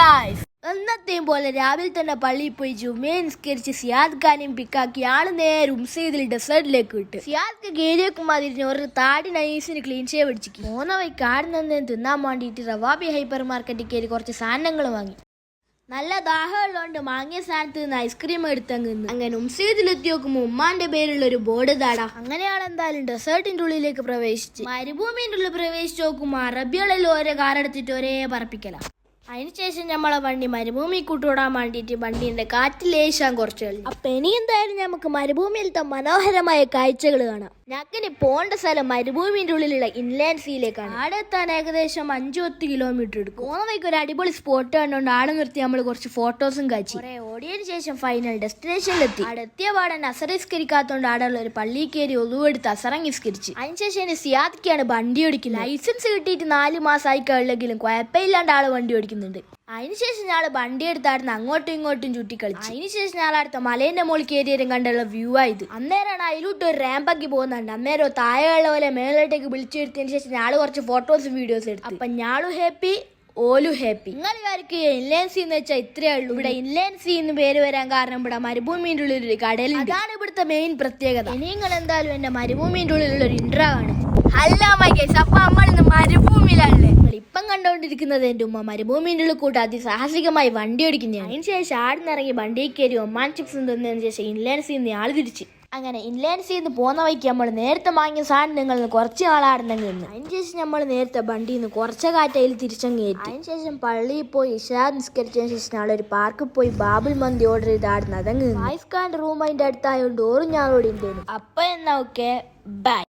Guys, എന്നത്തെയും പോലെ രാവിലെ തന്നെ പള്ളിയിൽ പോയി ജുമയെ നിസ്കരിച്ച് സിയാദ് ഖാനെയും പിക്കാക്കി ആള് നേരെ ഉംസൈദിൽ ഡെസേർട്ടിലേക്ക് വിട്ടു. സിയാദ് ഗേരിയക്കുമാതിരി ഒരു താടി നൈസിന് ക്ലീൻ ചെയ്യാൻ പിടിച്ചിട്ട് പോന്ന വഴി കാടുന്നതിന് തിന്നാൻ വേണ്ടിയിട്ട് റവാബി ഹൈപ്പർ മാർക്കറ്റിൽ കയറി കുറച്ച് സാധനങ്ങൾ വാങ്ങി. നല്ല ദാഹമുള്ളതുകൊണ്ട് വാങ്ങിയ സ്ഥാനത്ത് നിന്ന് ഐസ്ക്രീം എടുത്തങ്ങ്. അങ്ങനെ ഉംസൈദിലെത്തി നോക്കുമ്പോൾ ഉമ്മാന്റെ പേരുള്ള ഒരു ബോർഡ് താടാ. അങ്ങനെയാണ് എന്തായാലും ഡെസേർട്ടിന്റെ ഉള്ളിലേക്ക് പ്രവേശിച്ച് മരുഭൂമിന്റെ ഉള്ളിൽ പ്രവേശിച്ച് നോക്കുമ്പോൾ അറബികളിൽ ഓരോ കാറെടുത്തിട്ട് ഒരേ പറപ്പിക്കല. അതിനുശേഷം നമ്മളെ വണ്ടി മരുഭൂമി കൂട്ടുവിടാൻ വേണ്ടിയിട്ട് വണ്ടീന്റെ കാറ്റിലേശാൻ കുറച്ച് കളി. അപ്പൊ ഇനി എന്തായാലും നമുക്ക് മരുഭൂമിയിലത്തെ മനോഹരമായ കാഴ്ചകൾ കാണാം. ഞക്കിന് പോകേണ്ട സ്ഥലം മരുഭൂമിന്റെ ഉള്ളിലുള്ള ഇൻലാൻഡ് സീയിലേക്കാണ്. ആടെ എത്താൻ ഏകദേശം 5-10 കിലോമീറ്റർ എടുക്കും. പോകുന്ന വഴിക്ക് ഒരു അടിപൊളി സ്പോട്ട് കണ്ടുകൊണ്ട് ആടെ നിർത്തി നമ്മൾ കുറച്ച് ഫോട്ടോസും കാച്ചി. കുറെ ഓടിയതിനു ശേഷം ഫൈനൽ ഡെസ്റ്റിനേഷനിലെത്തി. അവിടെ എത്തിയ പാടൻ അസറിസ്കരിക്കാത്തോണ്ട് ആടെയുള്ള ഒരു പള്ളിയിൽ കയറി ഒതുവെടുത്ത് അസറങ്ങിസ്കരിച്ച് അതിനുശേഷം സിയാദിക്കാണ് വണ്ടി ഓടിക്കുന്നത്. ലൈസൻസ് കിട്ടിയിട്ട് 4 മാസമായി കഴിയില്ലെങ്കിലും കുഴപ്പമില്ലാണ്ട് ആള് വണ്ടി ഓടിക്കുന്നുണ്ട്. അതിനുശേഷം ഞാള് വണ്ടി എടുത്തായിരുന്നു അങ്ങോട്ടും ഇങ്ങോട്ടും ചുറ്റിക്കളിച്ചു. അതിനുശേഷം ഞാൻ അടുത്ത മലേന്റെ മുകളിൽ കയറിയാലും കണ്ടുള്ള വ്യൂ ആയത്. അന്നേരമാണ് അതിലോട്ട് ഒരു റാമ്പാക്കി പോകുന്നുണ്ട്. അന്നേരം താഴെയുള്ള പോലെ മേലോട്ടേക്ക് വിളിച്ചെടുത്തതിന് ശേഷം ഞാള് കുറച്ച് ഫോട്ടോസും വീഡിയോസ് എടുത്തു. അപ്പൊ ഞാളും ഹാപ്പി, ഓലും ഹാപ്പി. നിങ്ങൾ വിചാരിക്കുക ഇൻലാൻഡ് സീ എന്ന് വെച്ചാൽ ഇത്രയേ ഉള്ളൂ. ഇവിടെ ഇൻലാൻഡ് സീ എന്ന് പേര് വരാൻ കാരണം ഇവിടെ മരുഭൂമിന്റെ ഉള്ളിൽ ഒരു കടലുണ്ട്. അതാണ് ഇവിടുത്തെ മെയിൻ പ്രത്യേകത. ഇനി നിങ്ങൾ എന്തായാലും എന്റെ മരുഭൂമിന്റെ ഉള്ളിലുള്ള ഒരു ഇൻട്രോ ആണ്. അല്ല മൈക്കേസ്, അപ്പൊ നമ്മൾ ഇന്ന് മരുഭൂമിയിലല്ലേ. ഇപ്പം കണ്ടുകൊണ്ടിരിക്കുന്നത് എന്റെ ഉമ്മ മരുഭൂമിന്റെ ഉള്ളിൽ കൂട്ട് അതിസാഹസികമായി വണ്ടി ഓടിക്കുന്നതാണ്. അതിനുശേഷം ആടിനിറങ്ങി വണ്ടിയിൽ കയറി ഒമാൻ ചിപ്സ് തിന്നതിന് ശേഷം ഇൻലാൻഡ് സീന്ന് ആള് തിരിച്ച്. അങ്ങനെ ഇൻലാൻഡ് സീന്ന് പോകുന്ന വഴിക്ക് നമ്മൾ നേരത്തെ വാങ്ങിയ സാധനങ്ങളിൽ കുറച്ച് നാളാടുന്നെങ്കിൽ നിന്ന്. അതിനുശേഷം നമ്മൾ നേരത്തെ വണ്ടിയിൽ നിന്ന് കുറച്ച് കാറ്റയിൽ തിരിച്ചങ്ങ് കയറ്റി. അതിനുശേഷം പള്ളിയിൽ പോയി ഇഷാ നിസ്കരിച്ചതിന് ശേഷം ഞങ്ങളൊരു പാർക്കിൽ പോയി ബാബുൽ മന്തി ഓർഡർ ചെയ്താടുന്ന അതങ്ങ്. ഫായിസ് ഖാന്റെ റൂം അതിന്റെ അടുത്തായോണ്ട് ഓറും ഞങ്ങളോട് ഉണ്ടായിരുന്നു. അപ്പൊ എന്നാ ഓക്കെ, ബൈ.